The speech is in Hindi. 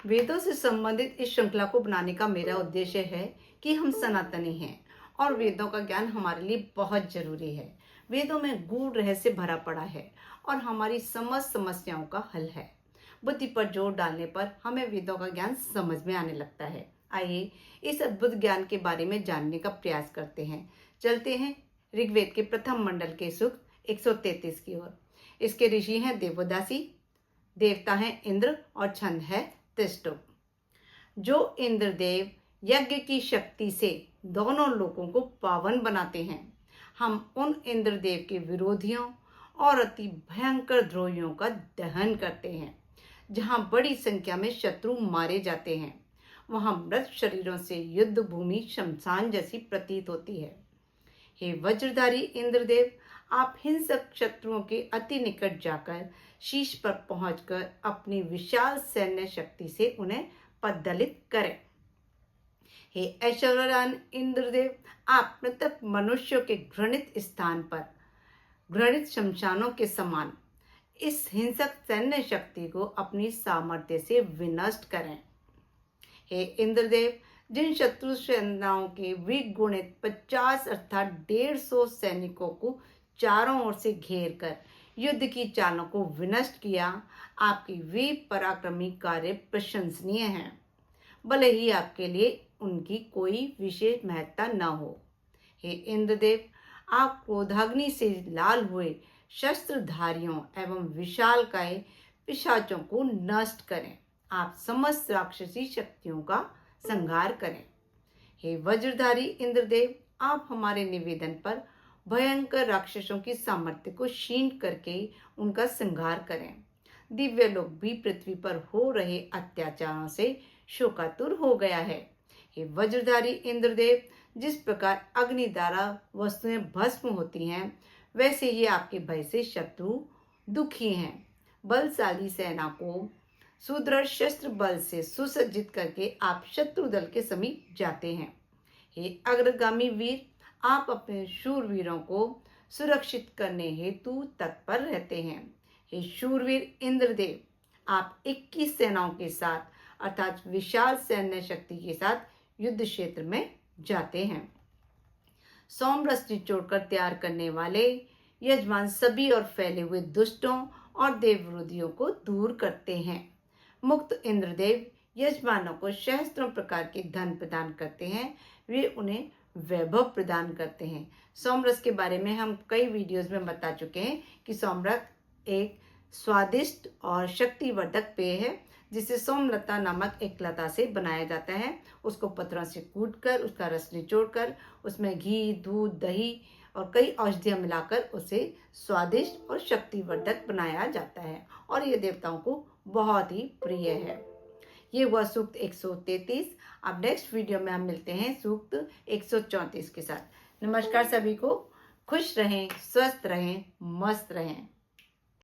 वेदों से संबंधित इस श्रृंखला को बनाने का मेरा उद्देश्य है कि हम सनातनी हैं और वेदों का ज्ञान हमारे लिए बहुत जरूरी है। वेदों में गूढ़ रहस्य भरा पड़ा है और हमारी समस्त समस्याओं का हल है। बुद्धि पर जोर डालने पर हमें वेदों का ज्ञान समझ में आने लगता है। आइए इस अद्भुत ज्ञान के बारे में जानने का प्रयास करते हैं। चलते हैं ऋग्वेद के प्रथम मंडल के सूक्त 133 की ओर। इसके ऋषि हैं देवोदासी, देवता हैं इंद्र और छंद है तिष्टुप। जो इंद्रदेव यज्ञ की शक्ति से दोनों लोगों को पावन बनाते हैं, हम उन इंद्रदेव के विरोधियों और अति भयंकर द्रोहियों का दहन करते हैं। जहां बड़ी संख्या में शत्रु मारे जाते हैं, वहां मृत शरीरों से युद्ध भूमि शमशान जैसी प्रतीत होती है। हे वज्रधारी इंद्रदेव, आप हिंसक शत्रुओं के अति निकट जाकर शीश पर पहुंचकर अपनी विशाल सैन्य शक्ति से उन्हें पद्दलित करें। हे ऐश्वर्यवान इंद्रदेव, आप मृतक मनुष्यों के घृणित स्थान पर घृणित शमशानों के समान इस हिंसक सैन्य शक्ति को अपनी सामर्थ्य से विनष्ट करें। हे इंद्रदेव, जिन शत्रु सेनाओं के विगुणित 50 अर्थात 150 सैनिकों को चारों ओर से घेर कर युद्ध की चालों को विनष्ट किया, आपकी वीर पराक्रमी कार्य प्रशंसनीय है, भले ही आपके लिए उनकी कोई विशेष महत्ता न हो। हे इंद्रदेव, आप क्रोधाग्नि से लाल हुए शस्त्रधारियों एवं विशालकाय पिशाचों को नष्ट करें। आप समस्त राक्षसी शक्तियों का संहार करें। हे वज्रधारी इंद्रदेव, आप हमारे निवेदन पर भयंकर राक्षसों की सामर्थ्य को क्षीण करके उनका संहार करें। दिव्य लोक भी पृथ्वी पर हो रहे अत्याचारों से शोकातुर हो गया है। हे वज्रधारी इंद्रदेव, जिस प्रकार अग्नि द्वारा वस्तुएं भस्म होती हैं, वैसे ही आपके भय से शत्रु दुखी हैं। बलशाली सेना को सुदृढ़ शस्त्र बल से सुसज्जित करके आप शत्रु दल के समीप जाते हैं। हे अग्रगामी वीर, आप अपने शूरवीरों को सुरक्षित करने हेतु तत्पर रहते हैं। हे शूरवीर इंद्रदेव, आप 21 सेनाओं के साथ अर्थात विशाल सैन्य शक्ति के साथ युद्ध क्षेत्र में जाते हैं। सोमरस निचोड़कर तैयार करने वाले यजमान सभी और फैले हुए दुष्टों और देव विरोधियों को दूर करते हैं। मुक्त इंद्रदेव यजमानों को सहस्त्रों प्रकार के धन प्रदान करते हैं, वे उन्हें वैभव प्रदान करते हैं। सोमरस के बारे में हम कई वीडियोस में बता चुके हैं कि सोमरस एक स्वादिष्ट और शक्तिवर्धक पेय है, जिसे सोमलता नामक एक लता से बनाया जाता है। उसको पत्थरों से कूटकर उसका रस निचोड़कर उसमें घी, दूध, दही और कई औषधियां मिलाकर उसे स्वादिष्ट और शक्तिवर्धक बनाया जाता है और ये देवताओं को बहुत ही प्रिय है। ये हुआ सूक्त 133। अब नेक्स्ट वीडियो में हम मिलते हैं सूक्त 134 के साथ। नमस्कार सभी को, खुश रहें, स्वस्थ रहें, मस्त रहें।